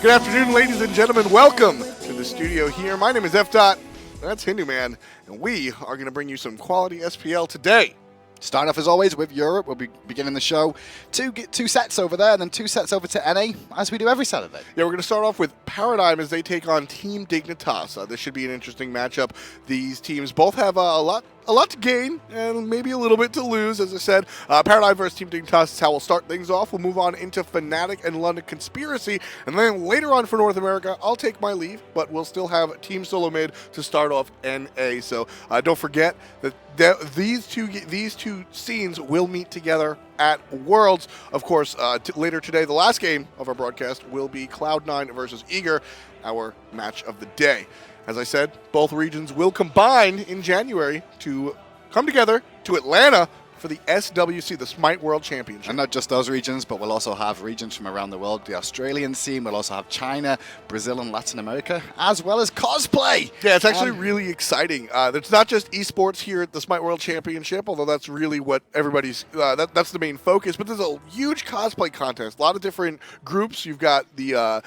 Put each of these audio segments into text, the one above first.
Good afternoon, ladies and gentlemen. Welcome to the studio here. My name is F. That's Hindu Man, and we are going to bring you some quality SPL today. Starting off as always with Europe, we'll be beginning the show. Two sets over there, and then 2 sets over to NA, as we do every Saturday. Yeah, we're going to start off with Paradigm as they take on Team Dignitas. This should be an interesting matchup. These teams both have a lot to gain and maybe a little bit to lose. As I said, Paradigm versus Team Dignitas is how we'll start things off. We'll move on into Fnatic and London Conspiracy, and then later on for North America, I'll take my leave, but we'll still have Team Solo Mid to start off NA. So don't forget that these two scenes will meet together at Worlds. Of course, later today, the last game of our broadcast will be Cloud9 versus Eager, our match of the day. As I said, both regions will combine in January to come together to Atlanta for the SWC, the Smite World Championship. And not just those regions, but we'll also have regions from around the world. The Australian scene, we'll also have China, Brazil, and Latin America, as well as cosplay. Yeah, it's actually really exciting. It's not just esports here at the Smite World Championship, although that's really what everybody's, that's the main focus. But there's a huge cosplay contest. A lot of different groups. You've got the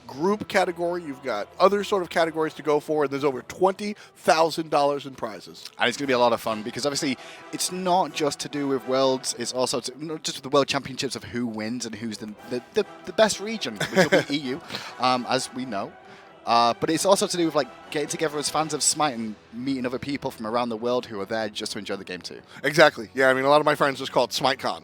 group category. You've got other sort of categories to go for, and there's over $20,000 in prizes. And it's going to be a lot of fun because obviously it's not just to do with Worlds, it's also not just with the World Championships of who wins and who's the best region, which will be EU, as we know. But it's also to do with getting together as fans of Smite and meeting other people from around the world who are there just to enjoy the game too. Exactly. Yeah, I mean, a lot of my friends just call it SmiteCon.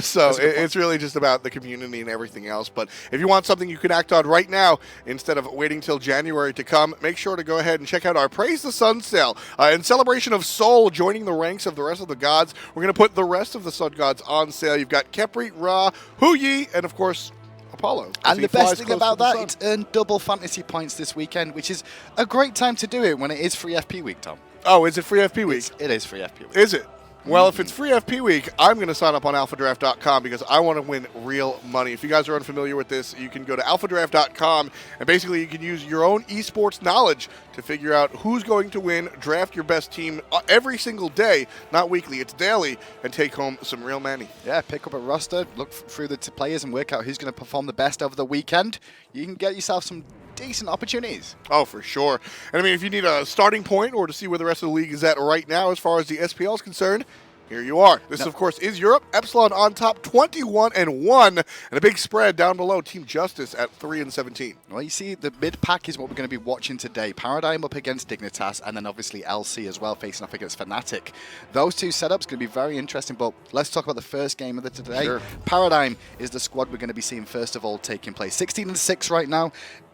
So it's really just about the community and everything else. But if you want something you can act on right now instead of waiting till January to come, make sure to go ahead and check out our Praise the Sun sale. In celebration of Sol joining the ranks of the rest of the gods, we're going to put the rest of the Sun gods on sale. You've got Khepri, Ra, Huyi, and of course, Apollo. And the best thing about that, it's earned double fantasy points this weekend, which is a great time to do it when it is free FP week, Tom. Oh, is it free FP week? It is free FP week. Is it? Well, if it's free FP week, I'm going to sign up on alphadraft.com because I want to win real money. If you guys are unfamiliar with this, you can go to alphadraft.com and basically you can use your own esports knowledge to figure out who's going to win, draft your best team every single day, not weekly, it's daily, and take home some real money. Yeah, pick up a roster, look through the players and work out who's going to perform the best over the weekend. You can get yourself some decent opportunities. Oh, for sure. And I mean, if you need a starting point or to see where the rest of the league is at right now as far as the SPL is concerned, here you are. This, of course, is Europe. Epsilon on top, 21-1, and a big spread down below. Team Justice at 3-17. Well, you see, the mid-pack is what we're going to be watching today. Paradigm up against Dignitas, and then obviously LC as well, facing off against Fnatic. Those two setups going to be very interesting, but let's talk about the first game of the today. Sure. Paradigm is the squad we're going to be seeing first of all taking place. 16-6 right now.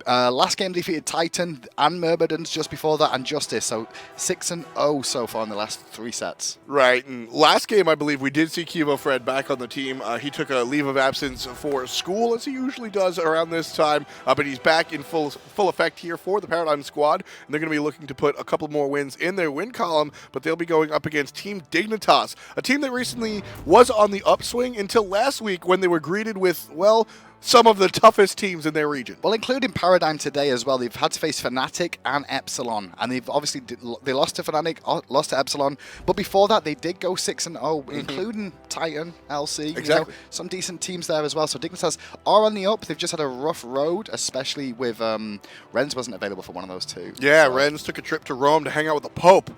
Last game defeated Titan and Myrmidons just before that, and Justice. So 6-0 so far in the last 3 sets. Right. And last game, I believe, we did see QvoFred back on the team. He took a leave of absence for school, as he usually does around this time. But he's back in full effect here for the Paradigm squad. And they're going to be looking to put a couple more wins in their win column. But they'll be going up against Team Dignitas, a team that recently was on the upswing until last week when they were greeted with, well, some of the toughest teams in their region. Well, including Paradigm today as well. They've had to face Fnatic and Epsilon, and they've obviously they lost to Fnatic, lost to Epsilon, but before that they did go 6-0, including Titan, LC, exactly. Some decent teams there as well. So Dignitas are on the up. They've just had a rough road, especially with Rens wasn't available for one of those two. Yeah, so Rens took a trip to Rome to hang out with the Pope.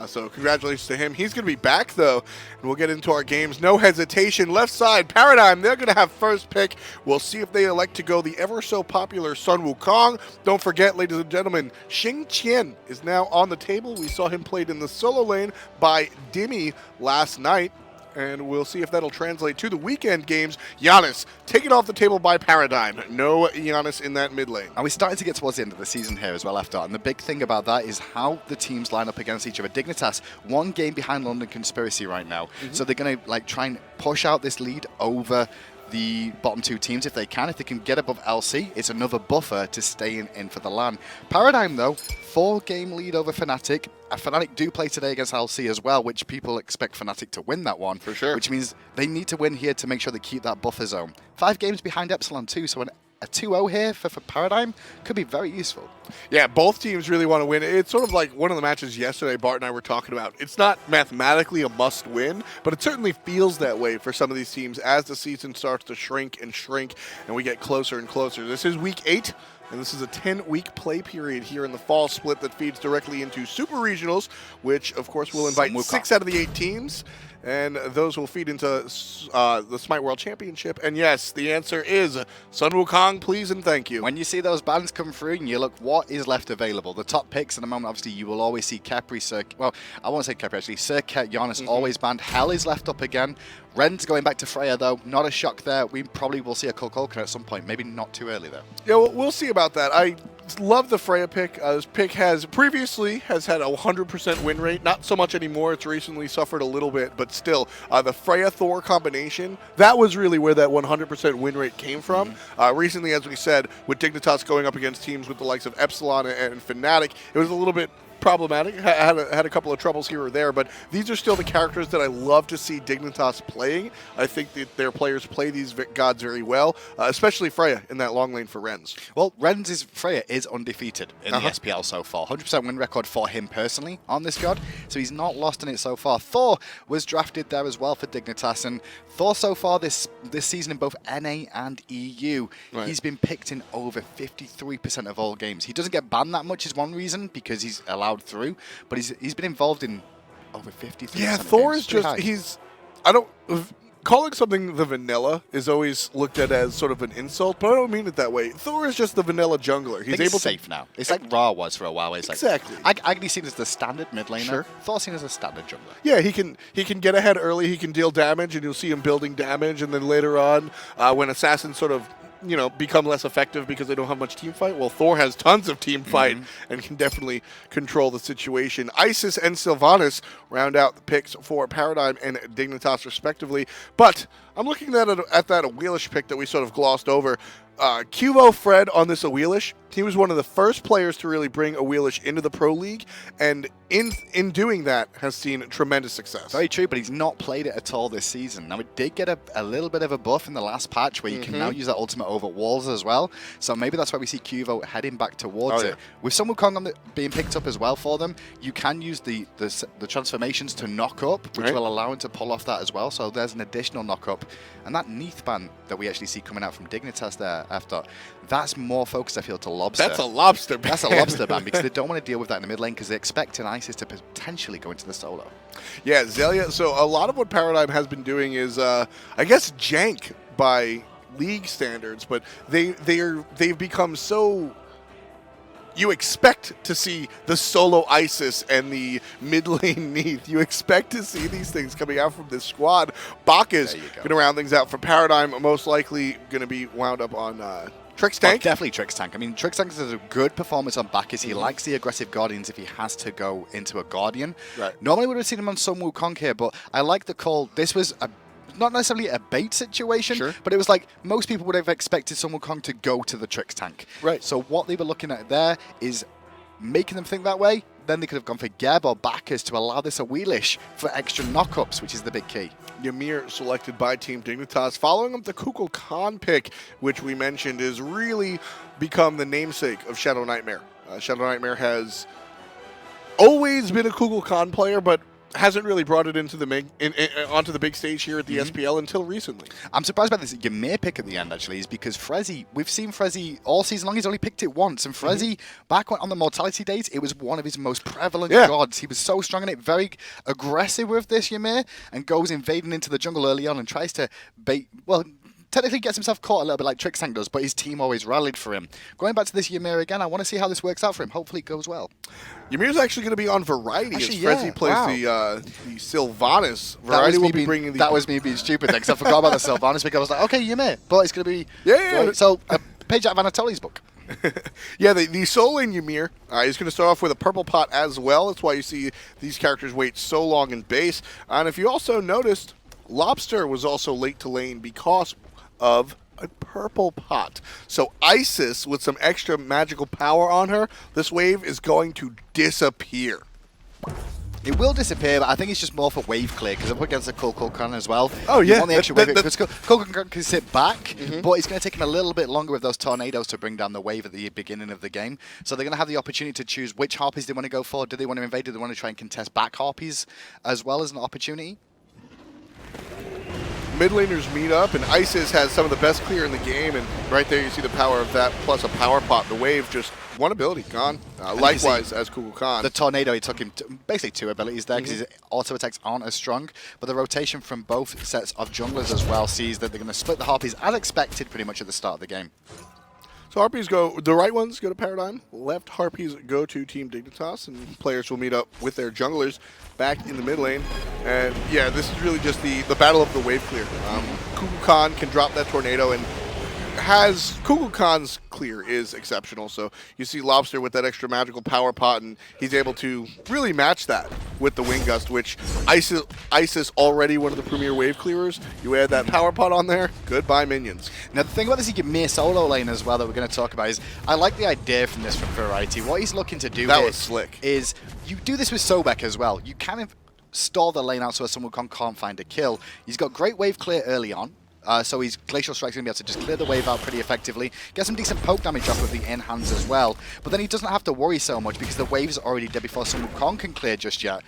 So congratulations to him. He's going to be back, though, and we'll get into our games. No hesitation. Left side, Paradigm, they're going to have first pick. We'll see if they elect to go the ever-so-popular Sun Wukong. Don't forget, ladies and gentlemen, Xing Qian is now on the table. We saw him played in the solo lane by Dimmy last night. And we'll see if that'll translate to the weekend games. Giannis taken off the table by Paradigm. No Giannis in that mid lane. And we're starting to get towards the end of the season here as well, after. And the big thing about that is how the teams line up against each other. Dignitas, 1 game behind London Conspiracy right now. So they're going to try and push out this lead over the bottom 2 teams if they can. If they can get above LC, it's another buffer to stay in for the LAN. Paradigm, though, 4-game lead over Fnatic. Fnatic do play today against LC as well, which people expect Fnatic to win that one. For sure. Which means they need to win here to make sure they keep that buffer zone. 5 games behind Epsilon too, so a 2-0 here for Paradigm could be very useful. Yeah, both teams really want to win. It's sort of like one of the matches yesterday Bart and I were talking about. It's not mathematically a must-win, but it certainly feels that way for some of these teams as the season starts to shrink, and we get closer and closer. This is week 8. And this is a 10-week play period here in the fall split that feeds directly into Super Regionals, which, of course, will invite 6 out of the 8 teams. And those will feed into the Smite World Championship. And yes, the answer is Sun Wukong, please and thank you. When you see those bans come through and you look what is left available, the top picks at the moment, obviously, you will always see Khepri, well, I won't say Khepri, actually. Serket, Giannis always banned. Hell is left up again. Ren's going back to Freya, though. Not a shock there. We probably will see a Kukulkan at some point. Maybe not too early, though. Yeah, we'll see about that. I love the Freya pick. This pick has previously had a 100% win rate. Not so much anymore. It's recently suffered a little bit, but still, the Freya-Thor combination, that was really where that 100% win rate came from. Recently, as we said, with Dignitas going up against teams with the likes of Epsilon and Fnatic, it was a little bit problematic. Had a couple of troubles here or there, but these are still the characters that I love to see Dignitas playing. I think that their players play these gods very well, especially Freya in that long lane for Rens. Well, Freya is undefeated in the SPL so far. 100% win record for him personally on this god, so he's not lost in it so far. Thor was drafted there as well for Dignitas, and Thor so far this season in both NA and EU, he's been picked in over 53% of all games. He doesn't get banned that much is one reason, because he's allowed through, but he's been involved in over 53%. Yeah, Thor is just calling something the vanilla is always looked at as sort of an insult, but I don't mean it that way. Thor is just the vanilla jungler. He's able safe now. It's like Ra was for a while. It's exactly. Agni seen as the standard mid laner. Sure. Thor seen as a standard jungler. Yeah, he can get ahead early. He can deal damage, and you'll see him building damage, and then later on, when assassins sort of become less effective because they don't have much team fight. Well, Thor has tons of team fight and can definitely control the situation. Isis and Sylanus round out the picks for Paradigm and Dignitas respectively. But I'm looking at that Awilix pick that we sort of glossed over. QvoFred on this Awilix, he was one of the first players to really bring Awilix into the Pro League, and in doing that has seen tremendous success. Very true, but he's not played it at all this season. Now, it did get a little bit of a buff in the last patch where you can now use that ultimate over walls as well, so maybe that's why we see Qvo heading back towards it. With some Wukong being picked up as well for them, you can use the transformations to knock up, which will allow him to pull off that as well, so there's an additional knock up. And that Neath ban that we actually see coming out from Dignitas there after, that's more focused, I feel, to Lawbster. That's a Lawbster ban. That's a Lawbster ban, because they don't want to deal with that in the mid lane, because they expect an Isis to potentially go into the solo. Yeah, Xaliea. So a lot of what Paradigm has been doing is, I guess, jank by league standards, but they've become so. You expect to see the solo Isis and the mid lane Neath. You expect to see these things coming out from this squad. Bacchus going to round things out for Paradigm, most likely going to be wound up on Trixtank. Oh, definitely Trixtank. I mean, Trixtank is a good performance on Bacchus. He likes the aggressive Guardians if he has to go into a Guardian. Normally we would have seen him on some Wukong here, but I like the call. This was not necessarily a bait situation, but it was like most people would have expected some Wukong to go to the Trixtank. So what they were looking at there is making them think that way. Then they could have gone for Geb or Bacchus to allow this Awilix for extra knockups, which is the big key. Ymir selected by Team Dignitas, following up the Kukulkan pick, which we mentioned is really become the namesake of Shadownightmare. Shadownightmare has always been a Kukulkan player, but hasn't really brought it into the onto the big stage here at the SPL until recently. I'm surprised by this Ymir pick at the end, actually, is because we've seen Frezzy all season long. He's only picked it once, and Frezzy, back on the Mortality days, it was one of his most prevalent gods. He was so strong in it, very aggressive with this Ymir, and goes invading into the jungle early on and tries to bait, well, technically gets himself caught a little bit like Trixtank does, but his team always rallied for him. Going back to this Ymir again, I want to see how this works out for him. Hopefully it goes well. Ymir's actually going to be on Variety as Frezzy plays the Sylanus. Variety will be bringing the... That was me being stupid then, because I forgot about the Sylanus because I was like, okay, Ymir, but it's going to be... So, page out of Anatoly's book. The solo lane Ymir is going to start off with a purple pot as well. That's why you see these characters wait so long in base. And if you also noticed, Lawbster was also late to lane because of a purple pot. So Isis, with some extra magical power on her, this wave is going to disappear. It will disappear, but I think it's just more for wave clear, because up against the Kukulkan as well. Oh, yeah. You want the extra wave, because Kukulkan can sit back, but it's going to take him a little bit longer with those tornadoes to bring down the wave at the beginning of the game. So they're going to have the opportunity to choose which Harpies they want to go for. Do they want to invade? Do they want to try and contest back Harpies as well as an opportunity? Mid laners meet up, and Isis has some of the best clear in the game, and right there you see the power of that, plus a power pot. The wave, just one ability, gone. Likewise as Kukulkan. The tornado, he took him basically 2 abilities there, because his auto attacks aren't as strong, but the rotation from both sets of junglers as well sees that they're going to split the Harpies as expected pretty much at the start of the game. So Harpies go, the right ones go to Paradigm, left Harpies go to Team Dignitas, and players will meet up with their junglers back in the mid lane. And yeah, this is really just the battle of the wave clear. Kukulkan can drop that tornado, and Kukulkan's clear is exceptional. So you see Lawbster with that extra magical power pot, and he's able to really match that with the Wind Gust, which Isis already one of the premier wave clearers. You add that power pot on there, goodbye minions. Now the thing about this Ymir solo lane as well that we're going to talk about is, I like the idea from this from Variety. What he's looking to do That here was slick. Is you do this with Sobek as well. You kind of stall the lane out so someone can't find a kill. He's got great wave clear early on. So his Glacial Strike's going to be able to just clear the wave out pretty effectively, get some decent poke damage off with the in-hands as well. But then he doesn't have to worry so much because the wave's already dead before Sun Wukong can clear just yet.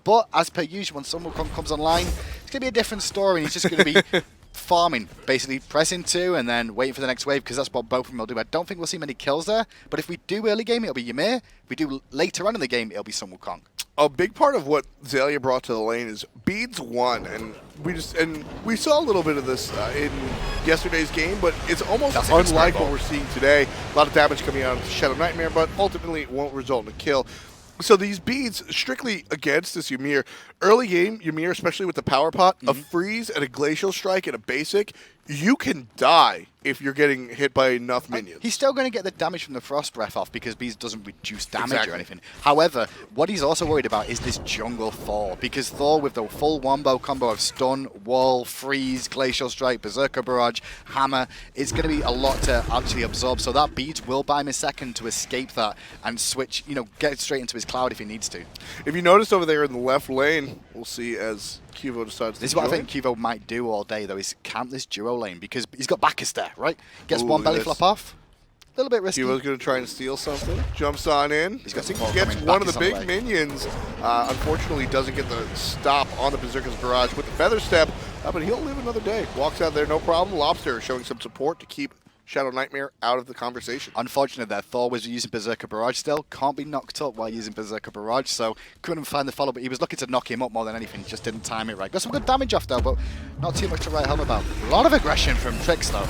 But as per usual, when Sun Wukong comes online, it's going to be a different story. He's just going to be farming, basically pressing 2 and then waiting for the next wave, because that's what both of them will do. I don't think we'll see many kills there, but if we do early game, it'll be Ymir. If we do later on in the game, it'll be Sun Wukong. A big part of what Xaliea brought to the lane is beads won, and we saw a little bit of this in yesterday's game, but it's almost unlike what we're seeing today. A lot of damage coming out of Shadownightmare, but ultimately it won't result in a kill. So these beads strictly against this Ymir. Early game, Ymir, especially with the power pot, a freeze and a glacial strike and a basic, you can die if you're getting hit by enough minions. He's still going to get the damage from the Frost Breath off because Beast doesn't reduce damage or anything. However, what he's also worried about is this jungle Thor, because Thor with the full wombo combo of stun, wall, freeze, glacial strike, berserker barrage, hammer, it's going to be a lot to actually absorb. So that Beast will buy him a second to escape that and switch, get straight into his cloud if he needs to. If you notice over there in the left lane, we'll see as Qvo decides to This is what I think Qvo might do all day, though, is camp this duo lane, because he's got Bacchus there, right? Gets one belly flop off. A little bit risky. Qvo's going to try and steal something. Jumps on in. He's got he gets one of the big minions. Unfortunately, doesn't get the stop on the Berserker's Barrage with the Feather Step, but he'll live another day. Walks out there, no problem. Lawbster showing some support to keep Shadownightmare out of the conversation. Unfortunate that Thor was using Berserker Barrage still. Can't be knocked up while using Berserker Barrage, so couldn't find the follow, but he was looking to knock him up more than anything. Just didn't time it right. Got some good damage off though, but not too much to write home about. A lot of aggression from Trix though.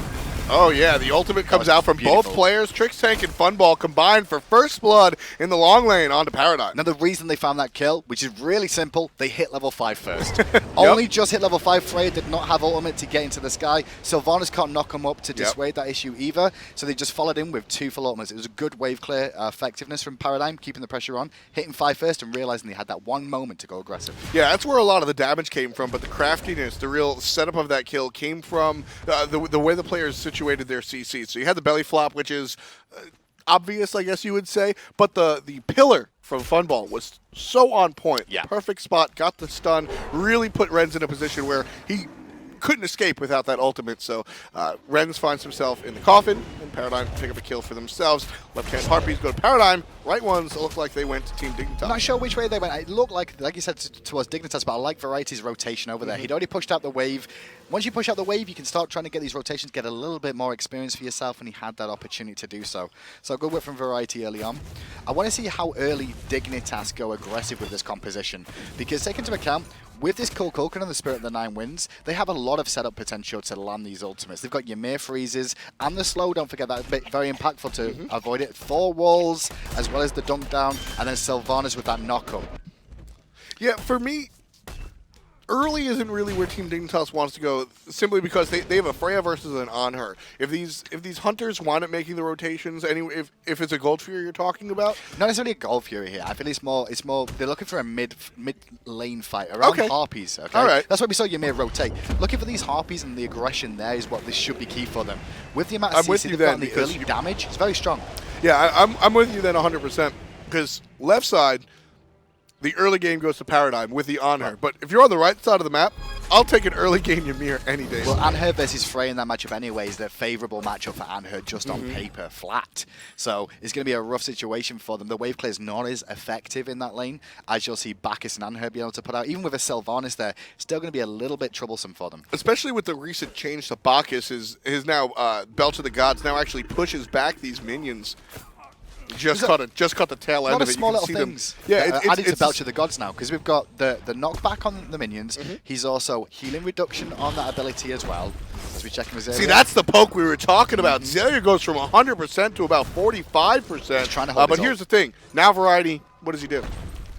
Oh yeah, the ultimate comes out from both players. Trixtank and Funball combined for first blood in the long lane onto Paradigm. Now the reason they found that kill, which is really simple, they hit level 5 first. Only just hit level 5. Freya did not have ultimate to get into the sky. Sylvanas can't knock him up to dissuade that issue either, so they just followed in with 2 full ultimates. It was a good wave clear effectiveness from Paradigm, keeping the pressure on, hitting 5 first and realizing they had that one moment to go aggressive. Yeah, that's where a lot of the damage came from, but the craftiness, the real setup of that kill came from the way the players situated their CC. So you had the belly flop, which is obvious, I guess you would say, but the pillar from Funball was so on point. Yeah. Perfect spot, got the stun, really put Renz in a position where he couldn't escape without that ultimate. So Renz finds himself in the coffin, and Paradigm pick up a kill for themselves. Left-hand Harpies go to Paradigm. Right ones look like they went to Team Dignitas. Not sure which way they went. It looked like you said, towards Dignitas, but I like Variety's rotation over there. He'd already pushed out the wave. Once you push out the wave, you can start trying to get these rotations, get a little bit more experience for yourself, and he had that opportunity to do so. So good work from Variety early on. I want to see how early Dignitas go aggressive with this composition, because take into account, with this Kukulkan and the Spirit of the Nine Winds, they have a lot of setup potential to land these ultimates. They've got Ymir freezes and the slow, don't forget that, bit very impactful to avoid it. Thor walls, as well as the dunk down, and then Sylvanas with that knockup. Yeah, for me, early isn't really where Team Dignitas wants to go, simply because they have a Freya versus an Anhur. If these hunters wind up making the rotations, if it's a Gold Fury you're talking about, not necessarily a Gold Fury here. I feel it's more they're looking for a mid lane fight around Harpies. Okay, all right. That's why we saw Ymir rotate. Looking for these Harpies and the aggression there is what this should be key for them. With the amount of CC they've got and the early damage, it's very strong. Yeah, I'm with you then 100%, because left side, the early game goes to Paradigm with the Anhur. But if you're on the right side of the map, I'll take an early game Ymir any day. Well, Anhur versus Freya in that matchup anyway is the favourable matchup for Anhur just on paper, flat. So it's going to be a rough situation for them. The wave clear is not as effective in that lane as you'll see Bacchus and Anhur be able to put out. Even with a Sylvanus there, it's still going to be a little bit troublesome for them. Especially with the recent change to Bacchus, his now Belch of the Gods now actually pushes back these minions. Just caught the tail end of it. A lot of small little things. Yeah, added to Belch of the Gods now, because we've got the knockback on the minions. He's also healing reduction on that ability as well. As we check him. See, that's the poke we were talking about. Xaliea goes from 100% to about 45%. Trying to hold but here's the thing. Now Variety, what does he do?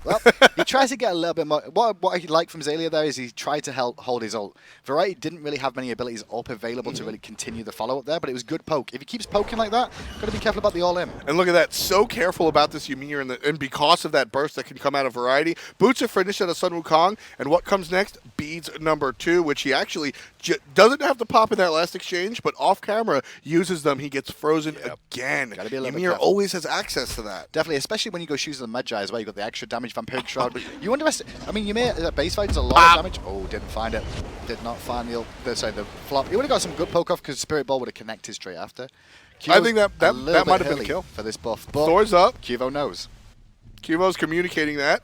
Well, he tries to get a little bit more. What I like from Xaliea there is he tried to hold his ult. Variety didn't really have many abilities up available to really continue the follow-up there, but it was good poke. If he keeps poking like that, got to be careful about the all-in. And look at that. So careful about this Ymir, and because of that burst that can come out of Variety. Boots are finished out of Sun Wukong, and what comes next? Beads number 2, which he actually doesn't have to pop in that last exchange, but off-camera uses them. He gets frozen again. Gotta be a little bit Ymir careful. always has access to that. Definitely, especially when you go shoes on the Magi as well. You got the extra damage, Vampiric Shroud. You underestimate. I mean, Ymir at base fight does a lot of damage. Oh, didn't find it. Did not find the flop. He would have got some good poke off because Spirit Ball would have connected straight after. I think that might have been a kill for this buff. But Thor's up. Qvo knows. Qvo's communicating that.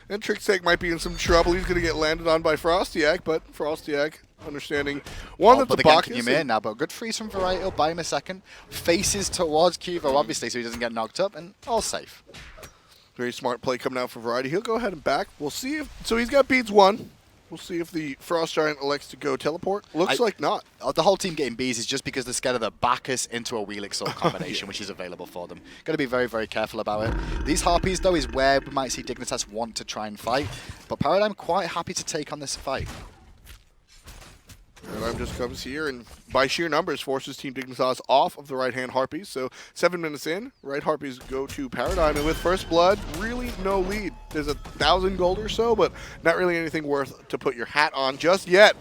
And Trixtank might be in some trouble. He's going to get landed on by FrostiaK, but FrostiaK understanding that the Bacchus Ymir now, but good freeze from Variety. He'll buy him a second. Faces towards Qvo, obviously, so he doesn't get knocked up, and all safe. Very smart play coming out for Variety. He'll go ahead and back. We'll see if... So he's got beads 1. We'll see if the Frost Giant elects to go teleport. Looks like not. The whole team getting bees is just because they're scared of the Bacchus into Awilix combination, which is available for them. Got to be very, very careful about it. These Harpies, though, is where we might see Dignitas want to try and fight. But Paradigm quite happy to take on this fight. Paradigm just comes here and, by sheer numbers, forces Team Dignitas off of the right-hand Harpies. So 7 minutes in, right Harpies go to Paradigm, and with First Blood, really no lead. There's 1,000 gold or so, but not really anything worth to put your hat on just yet.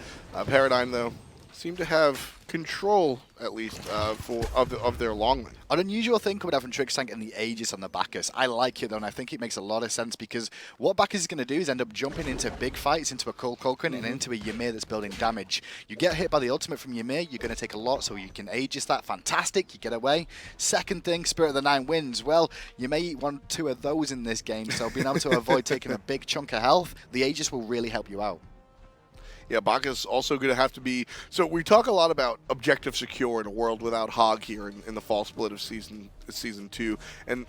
Paradigm, though, seem to have control, at least, of their long lane. An unusual thing coming out from Trixtank and the Aegis on the Bacchus. I like it, though, and I think it makes a lot of sense because what Bacchus is going to do is end up jumping into big fights, into a Kukulkan, and into a Ymir that's building damage. You get hit by the ultimate from Ymir, you're going to take a lot, so you can Aegis that. Fantastic, you get away. Second thing, Spirit of the Nine wins. Well, you may eat 2 of those in this game, so being able to avoid taking a big chunk of health, the Aegis will really help you out. Yeah, Bacchus also going to have to be... So we talk a lot about objective secure in a world without Hog here in the fall split of season 2. And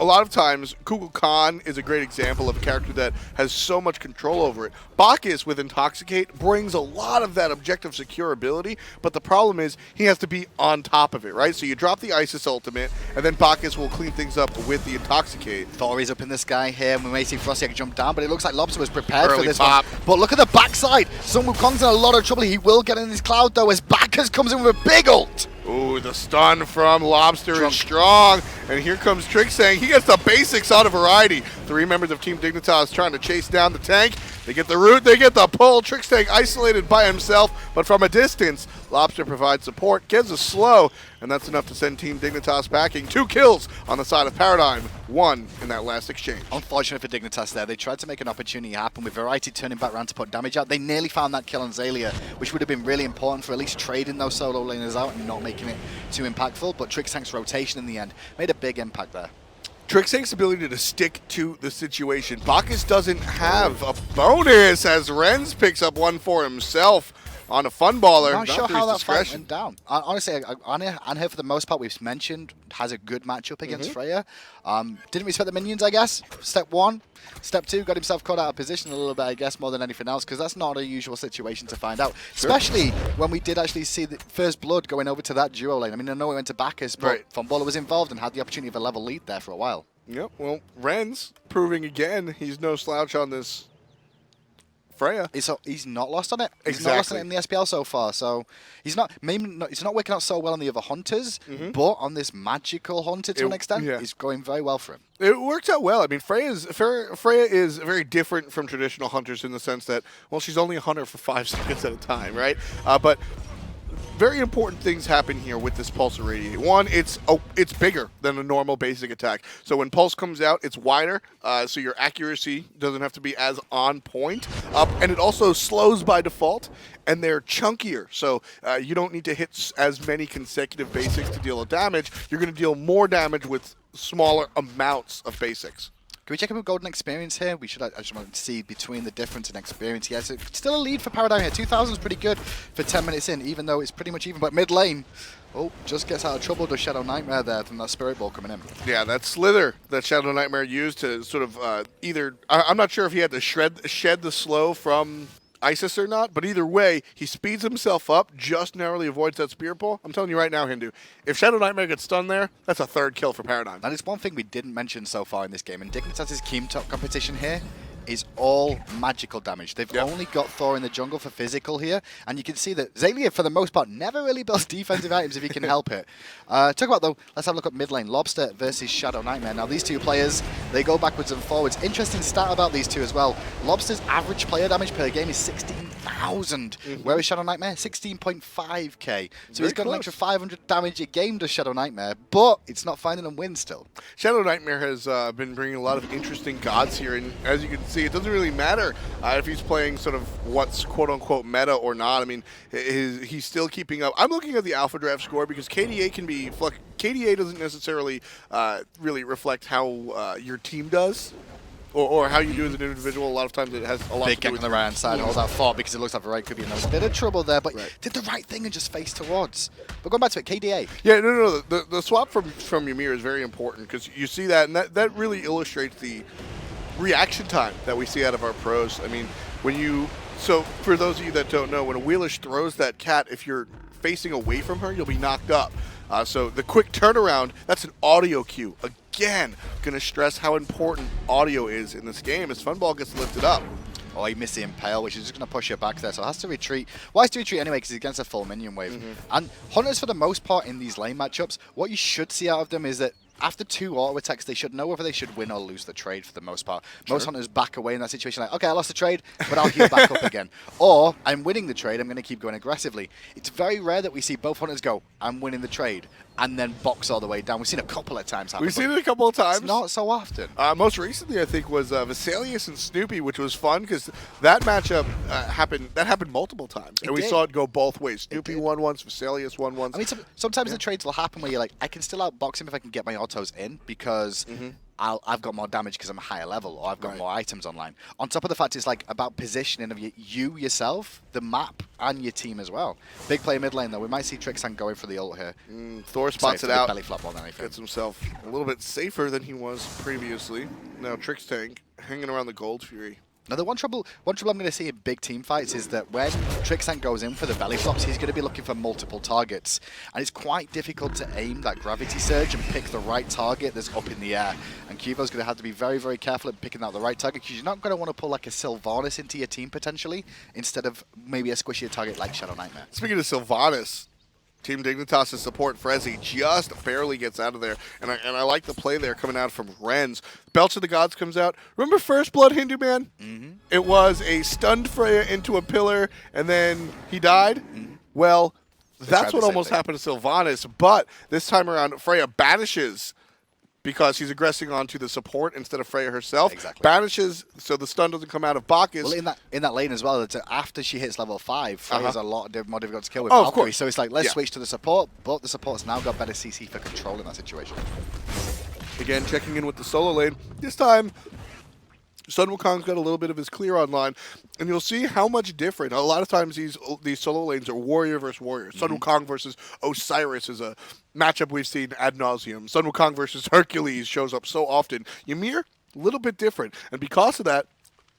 a lot of times, Kukulkan is a great example of a character that has so much control over it. Bacchus, with Intoxicate, brings a lot of that objective secure ability, but the problem is he has to be on top of it, right? So you drop the Isis ultimate, and then Bacchus will clean things up with the Intoxicate. Thor is up in the sky here, and we may see FrostiaK jump down, but it looks like Lawbster was prepared Early for this pop. one. But look at the backside. Sun Wukong's in a lot of trouble. He will get in his cloud, though, as Bacchus comes in with a big ult. Ooh, the stun from Lawbster is strong. And here comes Trixtank. He gets the basics out of Variety. 3 members of Team Dignitas trying to chase down the tank. They get the root, they get the pull. Trixtank isolated by himself, but from a distance, Lawbster provides support, gives a slow, and that's enough to send Team Dignitas backing. 2 kills on the side of Paradigm, 1 in that last exchange. Unfortunate for Dignitas there. They tried to make an opportunity happen with Variety turning back around to put damage out. They nearly found that kill on Xaliea, which would have been really important for at least trading those solo laners out and not making it too impactful. But Trixtank's rotation in the end made a big impact there. Trixtank's ability to stick to the situation. Bacchus doesn't have a bonus as Renz picks up 1 for himself on a Funballer. I'm not sure how that fight went down. Honestly, Anhur, for the most part, we've mentioned, has a good matchup against Freya. Didn't respect the minions, I guess. Step 1. Step 2, got himself caught out of position a little bit, I guess, more than anything else, because that's not a usual situation to find out. Sure. Especially when we did actually see the First Blood going over to that duo lane. I mean, I know it went to Bacchus, but Funballer was involved and had the opportunity of a level lead there for a while. Yep, well, Renz proving again he's no slouch on this Freya. He's not lost on it. He's Exactly. not lost on it in the SPL so far. So he's not working out so well on the other hunters, but on this magical hunter to an extent, it's going very well for him. It works out well. I mean, Freya is very different from traditional hunters in the sense that, well, she's only a hunter for 5 seconds at a time, right? But very important things happen here with this Pulse Irradiate. One, it's bigger than a normal basic attack. So when Pulse comes out, it's wider, so your accuracy doesn't have to be as on point. And it also slows by default, and they're chunkier. So you don't need to hit as many consecutive basics to deal damage. You're going to deal more damage with smaller amounts of basics. Can we check in with Golden Experience here? I just want to see between the difference in experience. Yes, it's still a lead for Paradigm here. 2,000 is pretty good for 10 minutes in, even though it's pretty much even. But mid lane, just gets out of trouble. Does Shadownightmare there from that Spirit Ball coming in? Yeah, that slither that Shadownightmare used to sort of I'm not sure if he had to shed the slow from Isis or not, but either way, he speeds himself up, just narrowly avoids that Spirit Ball. I'm telling you right now, Hindu, if Shadownightmare gets stunned there, that's a third kill for Paradigm. That is one thing we didn't mention so far in this game, and Dignitas' Keem Top competition here is all magical damage. They've only got Thor in the jungle for physical here, and you can see that Xaliea, for the most part, never really builds defensive items if he can help it. Talk about, though, let's have a look at mid lane. Lawbster versus Shadownightmare. Now, these two players, they go backwards and forwards. Interesting stat about these two as well. Lawbster's average player damage per game is 16,000, whereas Shadownightmare, 16.5k. So he's got an extra 500 damage a game to Shadownightmare, but it's not finding him win still. Shadownightmare has been bringing a lot of interesting gods here, and as you can see, it doesn't really matter if he's playing sort of what's quote-unquote meta or not. I mean, he's still keeping up. I'm looking at the Alpha Draft score because KDA can be... KDA doesn't necessarily really reflect how your team does. Or how you do as an individual. A lot of times it has a lot Big to do gank with on the right hand side, holds out Thor because it looks like the right could be in a bit of trouble there, but did the right thing and just face towards. But going back to it, KDA. Yeah, no. The swap from Ymir is very important because you see that, and that really illustrates the reaction time that we see out of our pros. I mean, so for those of you that don't know, when Awilix throws that cat, if you're facing away from her, you'll be knocked up. So the quick turnaround, that's an audio cue. Again, going to stress how important audio is in this game as Funball gets lifted up. Oh, he missed the Impale, which is just going to push it back there, so has to retreat. Why has to retreat anyway? Because he's against a full minion wave. And Hunters, for the most part, in these lane matchups, what you should see out of them is that after 2 auto attacks, they should know whether they should win or lose the trade for the most part. Most Hunters back away in that situation like, okay, I lost the trade, but I'll heal back up again. Or, I'm winning the trade, I'm going to keep going aggressively. It's very rare that we see both Hunters go, I'm winning the trade, and then box all the way down. We've seen a couple of times happen. We've seen it a couple of times. It's not so often. Most recently, I think, was Vesalius and Snoopy, which was fun because that matchup happened multiple times. And we saw it go both ways. Snoopy won once, Vesalius won once. I mean, sometimes the trades will happen where you're like, I can still outbox him if I can get my autos in because I've got more damage because I'm a higher level or I've got more items online. On top of the fact it's like about positioning of you yourself, the map, and your team as well. Big play mid lane though. We might see Trixtank going for the ult here. Thor spots it out. Belly flop more than anything. Gets himself a little bit safer than he was previously. Now Trixtank hanging around the Gold Fury. Now, the one trouble I'm going to see in big team fights is that when Trixtank goes in for the belly flops, he's going to be looking for multiple targets. And it's quite difficult to aim that gravity surge and pick the right target that's up in the air. And Qvo's going to have to be very, very careful at picking out the right target because you're not going to want to pull like a Sylanus into your team potentially instead of maybe a squishier target like Shadownightmare. Speaking of Sylanus, Team Dignitas' support Frezzy just barely gets out of there, and I like the play there coming out from iRens. Belch of the Gods comes out. Remember First Blood, Hindu Man? It was a stunned Freya into a pillar, and then he died. Well, that's what almost happened to Sylanus, but this time around, Freya banishes because he's aggressing onto the support instead of Freya herself. Banishes so the stun doesn't come out of Bacchus. Well, in that lane as well, it's after she hits level 5, Freya's a lot more difficult to kill with Valkyrie. Of course. So it's like, let's switch to the support, but the support's now got better CC for control in that situation. Again, checking in with the solo lane. This time, Sun Wukong's got a little bit of his clear online, and you'll see how much different. A lot of times these solo lanes are warrior versus warrior. Sun Wukong versus Osiris is a matchup we've seen ad nauseum. Sun Wukong versus Hercules shows up so often. Ymir, a little bit different, and because of that,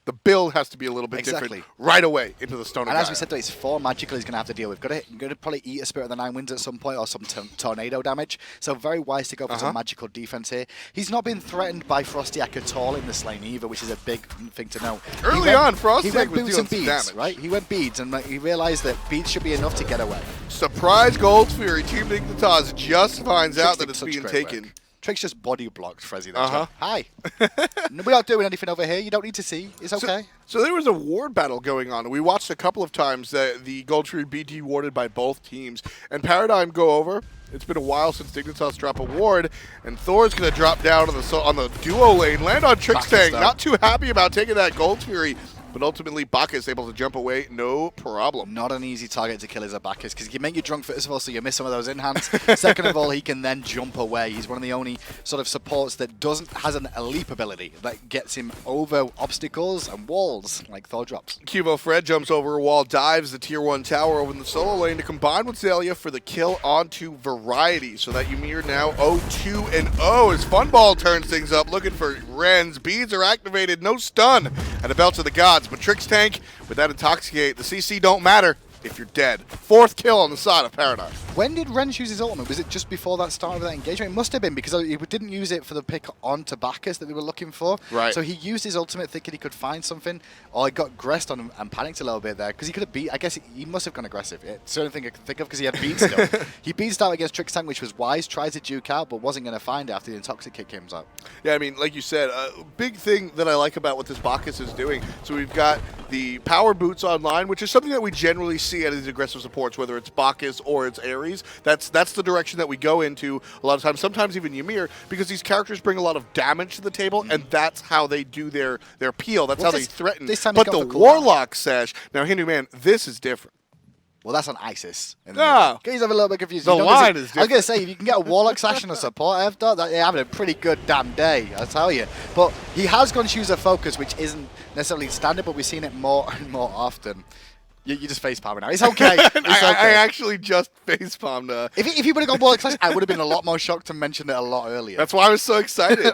the build has to be a little bit different right away into the Stone of And Gaia. as we said, though, it's 4 magical he's going to have to deal with. Going to probably eat a Spirit of the Nine Winds at some point or some tornado damage. So very wise to go for some magical defense here. He's not been threatened by FrostiaK at all in this lane either, which is a big thing to know. Early on, FrostiaK was dealing some beads, right? He went beads, and he realized that beads should be enough to get away. Surprise Gold Fury. Team Dignitas just finds out that it's being taken. Trix just body blocked Frezzy there. Hi. We're not doing anything over here. You don't need to see. It's okay. So there was a ward battle going on. We watched a couple of times that the Gold Tree be dewarded by both teams. And Paradigm go over. It's been a while since Dignitas drop a ward, and Thor's going to drop down on the duo lane, land on Trixtank. Not too happy about taking that Gold Fury. But ultimately, Bacchus able to jump away, no problem. Not an easy target to kill is a Bacchus, because he can make you drunk, first of all, so you miss some of those in-hands. Second of all, he can then jump away. He's one of the only sort of supports that has a leap ability that gets him over obstacles and walls, like Thor drops. QvoFred jumps over a wall, dives the tier 1 tower over in the solo lane to combine with Xaliea for the kill onto Variety. So that Ymir now 0-2-0 as Funballer turns things up, looking for Rens. Beads are activated, no stun, and a belt to the gods. But Trixtank, with that Intoxicate, the CC don't matter if you're dead. 4th kill on the side of Paradigm. When did Rens use his ultimate? Was it just before that start of that engagement? It must have been, because he didn't use it for the pick onto Bacchus that they were looking for. Right. So he used his ultimate thinking he could find something, or he got aggressed on him and panicked a little bit there, because he could have beat, I guess he must have gone aggressive. It's the only thing I can think of, because he had beat still. He beats out against Trixtank, which was wise, tried to juke out, but wasn't going to find it after the Intoxicate came out. Yeah, I mean, like you said, a big thing that I like about what this Bacchus is doing, so we've got the power boots online, which is something that we generally see out of these aggressive supports, whether it's Bacchus or it's Ares. That's the direction that we go into a lot of times, sometimes even Ymir, because these characters bring a lot of damage to the table, and that's how they do their peel. That's how they threaten. But the Warlock Sash, now Hindu man, this is different. Well, that's on Isis. Yeah. He's a little bit confused. The line is different. I was going to say, if you can get a Warlock Sash and a support after, they're having a pretty good damn day, I tell you. But he has gone choose a focus, which isn't necessarily standard, but we've seen it more and more often. You just facepalming now. It's okay. I actually just facepalmed. If he would have gone Warlock Sash, I would have been a lot more shocked and mentioned it a lot earlier. That's why I was so excited.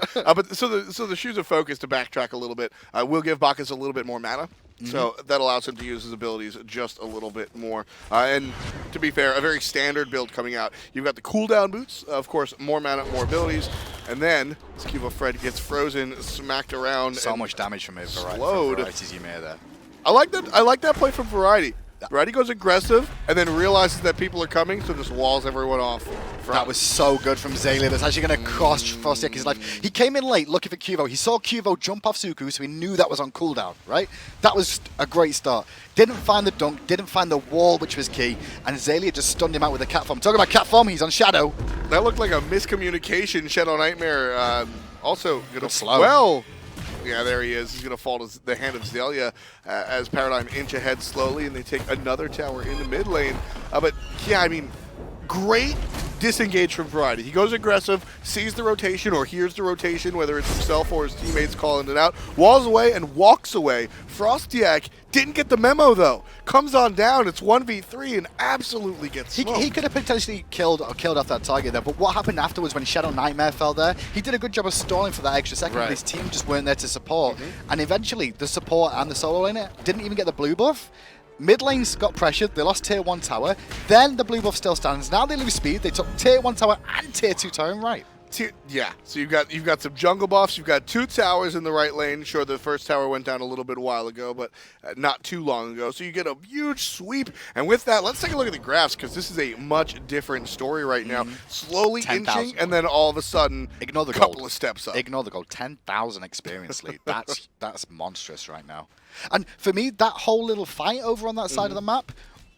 So the shoes of focus, to backtrack a little bit, will give Bacchus a little bit more mana. So that allows him to use his abilities just a little bit more. And to be fair, a very standard build coming out. You've got the cooldown boots, of course, more mana, more abilities. And then as QvoFred gets frozen, smacked around. So much damage from it. Variety's Ymir there. I like that play from Variety. Variety goes aggressive and then realizes that people are coming, so just walls everyone off. That was so good from Xaliea. That's actually going to cost FrostiaK's life. He came in late looking for Kuvo. He saw Kuvo jump off Suku, so he knew that was on cooldown, right? That was a great start. Didn't find the dunk, didn't find the wall, which was key, and Xaliea just stunned him out with a cat form. Talking about cat form, he's on Shadow. That looked like a miscommunication. Shadownightmare also going to slow. Well, yeah, there he is. He's going to fall to the hand of Xaliea as Paradigm inch ahead slowly, and they take another tower in the mid lane. But yeah, I mean, great disengage from Variety. He goes aggressive, sees the rotation or hears the rotation, whether it's himself or his teammates calling it out, walls away and walks away. FrostiaK didn't get the memo though. Comes on down, it's 1v3 and absolutely gets smoked. He could have potentially killed off that target there, but what happened afterwards when Shadownightmare fell there, he did a good job of stalling for that extra second, but his team just weren't there to support. And eventually, the support and the solo laner didn't even get the blue buff. Mid lanes got pressured, they lost tier 1 tower, then the blue buff still stands. Now they lose speed, they took tier 1 tower and tier 2 tower in right. Yeah, so you've got some jungle buffs, you've got 2 towers in the right lane. Sure, the first tower went down a little bit a while ago, but not too long ago. So you get a huge sweep, and with that, let's take a look at the graphs, because this is a much different story right now. Slowly inching, and then all of a sudden, ignore the couple gold. Of steps up. Ignore the gold. 10,000 experience lead. That's monstrous right now. And for me, that whole little fight over on that side of the map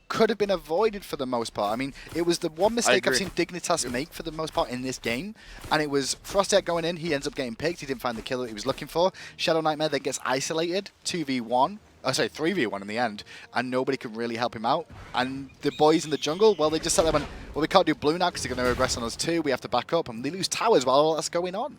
could have been avoided for the most part. I mean, it was the one mistake I've seen Dignitas make for the most part in this game, and it was FrostiaK going in, he ends up getting picked, he didn't find the kill that he was looking for. Shadownightmare then gets isolated, 2v1, oh sorry, 3v1 in the end, and nobody can really help him out. And the boys in the jungle, well, they just sat there and went, well, we can't do blue now because they're going to regress on us too, we have to back up, and they lose towers while all that's going on.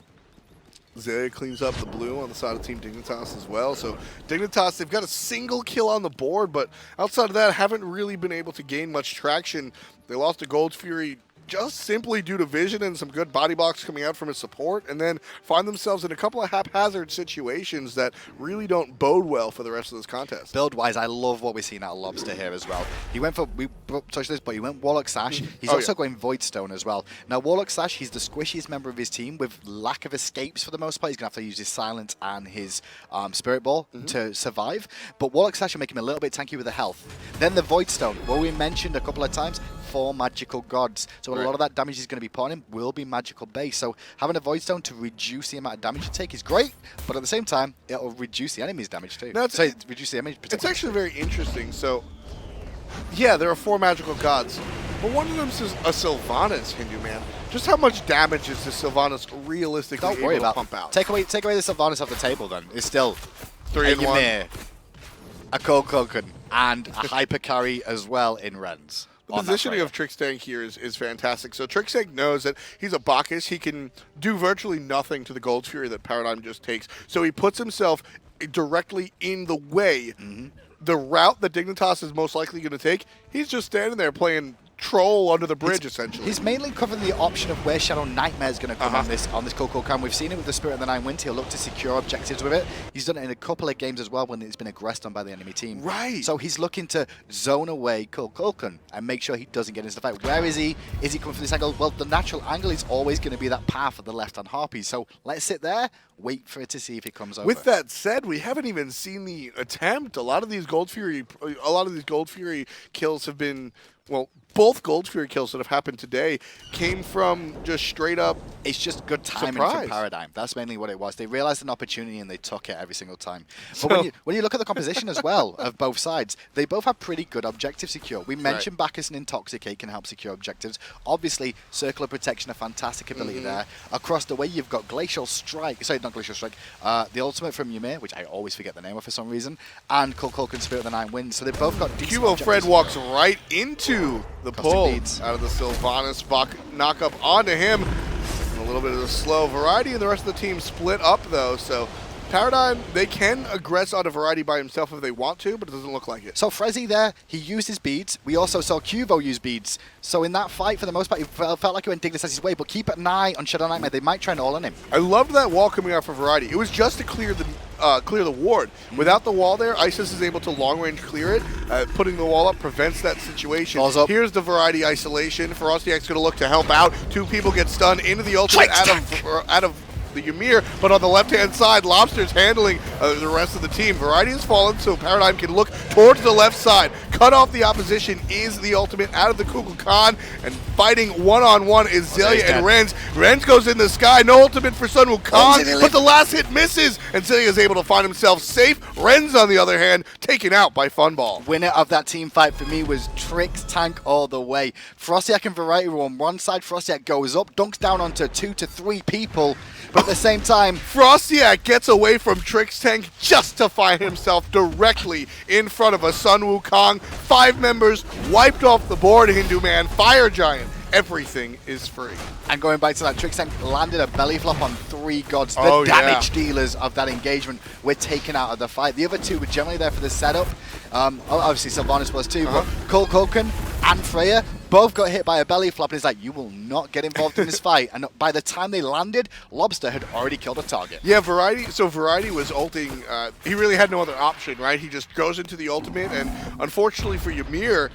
Xaliea cleans up the blue on the side of Team Dignitas as well. So Dignitas, they've got a single kill on the board, but outside of that, haven't really been able to gain much traction. They lost to Gold Fury just simply due to vision and some good body blocks coming out from his support, and then find themselves in a couple of haphazard situations that really don't bode well for the rest of this contest. Build-wise, I love what we're seeing out of Lawbster here as well. He went for, we touched this, but he went Warlock Sash. He's also going Voidstone as well. Now, Warlock Sash, he's the squishiest member of his team with lack of escapes for the most part. He's going to have to use his Silence and his Spirit Ball to survive, but Warlock Sash will make him a little bit tanky with the health. Then the Voidstone, what we mentioned a couple of times, 4 magical gods. So a lot of that damage he's going to be putting in will be magical base. So having a Void Stone to reduce the amount of damage you take is great, but at the same time, it'll reduce the enemy's damage too. No, reduce the damage. It's actually very interesting. So, yeah, there are 4 magical gods, but one of them is a Sylvanas, Hindu man. Just how much damage is the Sylvanas realistically able to pump out? Take away the Sylvanas off the table then. It's still 3 and 1. Ymir, a Kukulkan, and a hyper carry as well in Rens. The positioning of Trixtank here is fantastic. So Trixtank knows that he's a Bacchus. He can do virtually nothing to the Gold Fury that Paradigm just takes. So he puts himself directly in the way. The route that Dignitas is most likely going to take, he's just standing there playing troll under the bridge, essentially. He's mainly covering the option of where Shadownightmare is going to come on this Kukulkan. We've seen it with the Spirit of the Nine Winds. He'll look to secure objectives with it. He's done it in a couple of games as well when it's been aggressed on by the enemy team. Right. So he's looking to zone away Kukulkan and make sure he doesn't get into the fight. Where is he? Is he coming from this angle? Well, the natural angle is always going to be that path of the left-hand Harpy. So let's sit there, wait for it to see if he comes over. With that said, we haven't even seen the attempt. A lot of these Gold Fury kills have been, well, both Gold Fury kills that have happened today came from just straight up. It's just good timing from Paradigm. That's mainly what it was. They realized an opportunity and they took it every single time. But when you look at the composition as well of both sides, they both have pretty good objective secure. We mentioned Bacchus and Intoxicate can help secure objectives. Obviously, Circle of Protection, a fantastic ability there. Across the way, you've got Glacial Strike. Sorry, not Glacial Strike. The ultimate from Ymir, which I always forget the name of for some reason, and Kukulkan Spirit of the Nine Winds. So they've both got decent QvoFred walks right into the pull out of the Sylvanas knock-up onto him. A little bit of a slow Variety, and the rest of the team split up, though. So Paradigm, they can aggress on a Variety by himself if they want to, but it doesn't look like it. So FrezzOO there, he used his beads. We also saw Kuvo use beads. So in that fight, for the most part, it felt like he went Dignitas' way, but keep an eye on Shadownightmare. They might try and all on him. I loved that wall coming out for Variety. It was just to clear the ward. Without the wall there, Isis is able to long-range clear it. Putting the wall up prevents that situation. Here's the Variety isolation. FrostiaK's going to look to help out. 2 people get stunned into the ultimate out of the Ymir, but on the left-hand side, Lawbster's handling the rest of the team. Variety has fallen, so Paradigm can look towards the left side. Cut off the opposition is the ultimate out of the Kukulkan, and fighting one-on-one is Xaliea and Rens. Rens goes in the sky, no ultimate for Sun Wukong, but the last hit misses, and Xaliea is able to find himself safe. Rens, on the other hand, taken out by Funball. Winner of that team fight for me was Trixtank all the way. FrostiaK and Variety were on one side. FrostiaK goes up, dunks down onto 2 to 3 people, but at the same time, FrostiaK gets away from Trixtank just to find himself directly in front of a Sun Wukong. 5 members wiped off the board, Hindu man, Fire Giant. Everything is free. And going back to that, Trixtank landed a belly flop on 3 gods. The damage dealers of that engagement were taken out of the fight. The other 2 were generally there for the setup. Obviously, Sylvanas was too, but Kukulkan and Freya both got hit by a belly flop, and it's like, you will not get involved in this fight. And by the time they landed, Lawbster had already killed a target. Yeah, Variety was ulting. He really had no other option, right? He just goes into the ultimate, and unfortunately for Ymir,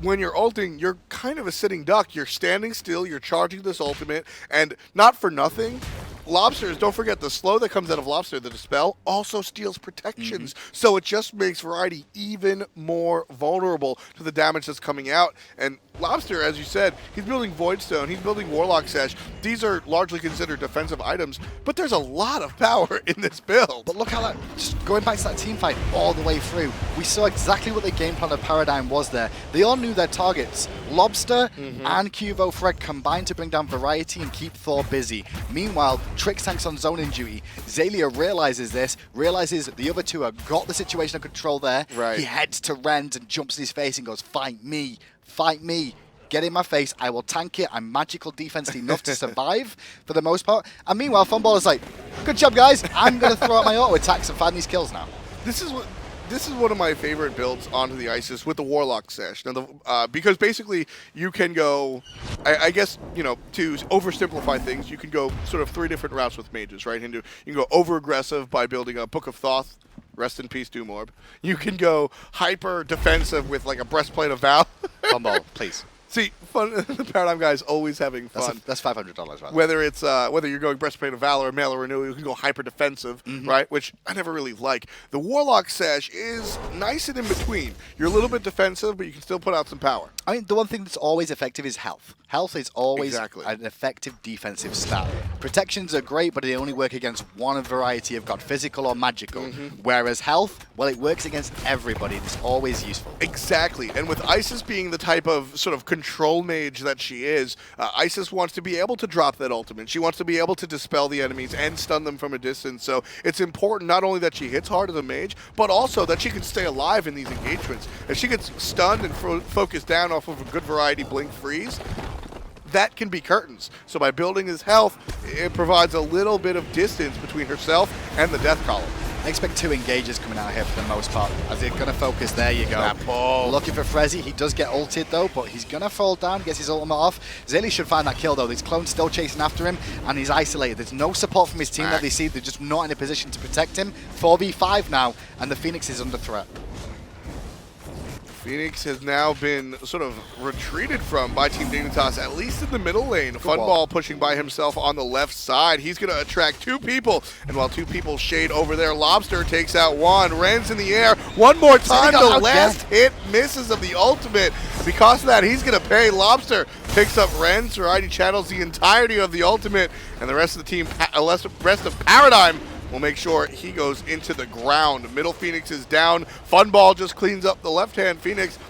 when you're ulting, you're kind of a sitting duck. You're standing still, you're charging this ultimate, and not for nothing, Lawbsters, don't forget, the slow that comes out of Lawbster, the Dispel, also steals protections. So it just makes Variety even more vulnerable to the damage that's coming out. And Lawbster, as you said, he's building Voidstone, he's building Warlock Sash. These are largely considered defensive items, but there's a lot of power in this build. But look how that, just going back to that team fight all the way through, we saw exactly what the game plan of Paradigm was there. They all knew their targets. Lawbster and QvoFred combined to bring down Variety and keep Thor busy. Meanwhile, Trixtank's on zoning duty. Xaliea realizes this, realizes the other 2 have got the situation under control there. He heads to Rens and jumps in his face and goes, fight me, fight me. Get in my face, I will tank it. I'm magical defense enough to survive for the most part. And meanwhile, Funballer's like, good job, guys. I'm going to throw out my auto attacks and find these kills now. This is one of my favorite builds onto the Isis with the Warlock Sash. Now, because basically you can go, I guess, you know, to oversimplify things, you can go sort of 3 different routes with mages, right? You can go over-aggressive by building a Book of Thoth. Rest in peace, Doom Orb. You can go hyper-defensive with like a Breastplate of Val. Funball, please. See, fun. The Paradigm guy is always having fun. That's $500, right? Whether it's whether you're going Breastplate of Valor or Mail or Renew, you can go hyper defensive, right? Which I never really like. The Warlock Sash is nice and in between. You're a little bit defensive, but you can still put out some power. I mean, the one thing that's always effective is health. Health is always Exactly. an effective defensive stat. Protections are great, but they only work against one variety of god, physical or magical. Whereas health, well, it works against everybody. It's always useful. Exactly, and with Isis being the type of sort of control mage that she is, Isis wants to be able to drop that ultimate. She wants to be able to dispel the enemies and stun them from a distance, so it's important not only that she hits hard as a mage, but also that she can stay alive in these engagements. If she gets stunned and focused down off of a good variety blink freeze, that can be curtains. So by building his health, it provides a little bit of distance between herself and the death column. I expect 2 engages coming out here for the most part. As they're going to focus, there you go. Pull. Looking for FrezzOO. He does get ulted though, but he's going to fall down, gets his ultimate off. Xaliea should find that kill though. These clones still chasing after him, and he's isolated. There's no support from his team that they see. They're just not in a position to protect him. 4v5 now, and the Phoenix is under threat. Phoenix has now been sort of retreated from by Team Dignitas, at least in the middle lane. Funball pushing by himself on the left side. He's going to attract 2 people, and while 2 people shade over there, Lawbster takes out 1. Ren's in the air one more time. The last hit misses of the ultimate. Because of that, he's going to pay. Lawbster picks up Ren's, Variety channels the entirety of the ultimate, and the rest of the team, rest of Paradigm, will make sure he goes into the ground. Middle Phoenix is down. Funball just cleans up the left-hand Phoenix.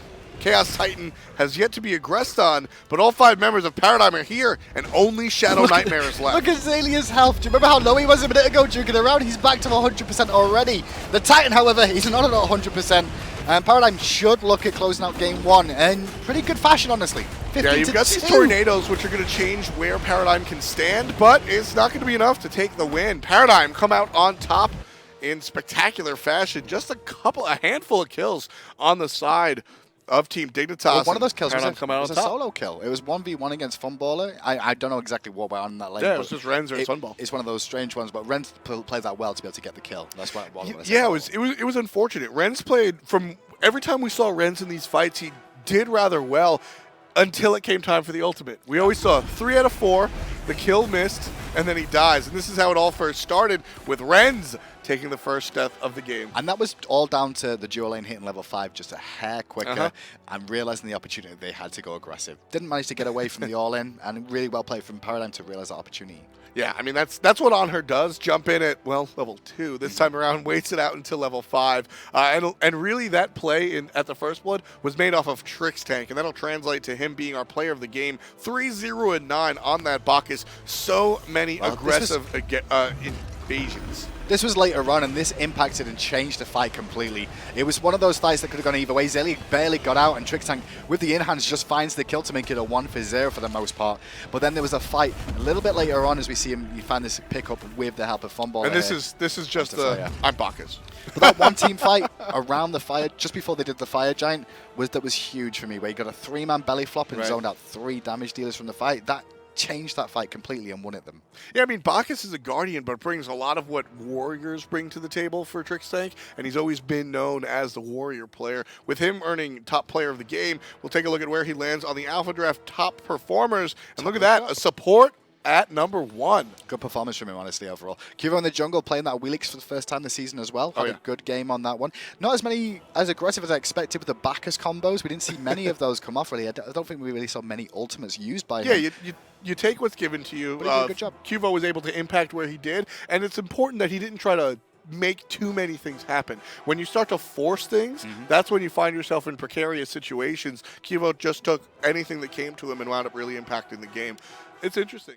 Chaos Titan has yet to be aggressed on, but all 5 members of Paradigm are here, and only Shadownightmare is left. Look at Xalia's health. Do you remember how low he was a minute ago during the round? He's back to 100% already. The Titan, however, he's not at 100%. And Paradigm should look at closing out game 1 in pretty good fashion, honestly. Yeah, you've got these tornadoes, which are going to change where Paradigm can stand, but it's not going to be enough to take the win. Paradigm come out on top in spectacular fashion. Just a handful of kills on the side of Team Dignitas. Well, one of those kills was a solo kill. It was 1v1 against Funballer. I don't know exactly what went on in that lane. Yeah, it was just Ren's or Funball. It's one of those strange ones, but Ren's played that well to be able to get the kill. That's what it was. Yeah, it was unfortunate. Ren's played from every time we saw Ren's in these fights, he did rather well until it came time for the ultimate. We always saw 3 out of 4, the kill missed, and then he dies. And this is how it all first started, with Ren's taking the first death of the game. And that was all down to the dual lane hitting level 5 just a hair quicker and realizing the opportunity they had to go aggressive. Didn't manage to get away from the all-in, and really well played from Paradigm to realize that opportunity. Yeah, I mean, that's what Anhur does. Jump in at, well, level 2. This time around, waits it out until level 5. And really, that play at the First Blood was made off of Trixtank, and that'll translate to him being our player of the game. 3-0-9 on that Bacchus. So many aggressive invasions. This was later on, and this impacted and changed the fight completely. It was one of those fights that could have gone either way. Xaliea barely got out, and Trixtank, with the in-hands, just finds the kill to make it a 1-0 for the most part. But then there was a fight a little bit later on as we see him, you find this pickup with the help of Funball. And this is just the, I'm Bacchus. But that one-team fight around the fire, just before they did the Fire Giant, was huge for me, where he got a 3-man belly flop and zoned out 3 damage dealers from the fight. That changed that fight completely and won it them. Yeah, I mean, Bacchus is a Guardian, but brings a lot of what Warriors bring to the table for Trixtank, and he's always been known as the Warrior player. With him earning top player of the game, we'll take a look at where he lands on the Alpha Draft top performers, and look at that, a support at number 1. Good performance from him, honestly, overall. Kuvo in the jungle playing that Awilix for the first time this season as well. Had a good game on that one. Not as aggressive as I expected with the Bacchus combos. We didn't see many of those come off, really. I don't think we really saw many ultimates used by him. Yeah, you take what's given to you. Good job. Kuvo was able to impact where he did, and it's important that he didn't try to make too many things happen. When you start to force things, that's when you find yourself in precarious situations. Kuvo just took anything that came to him and wound up really impacting the game. It's interesting.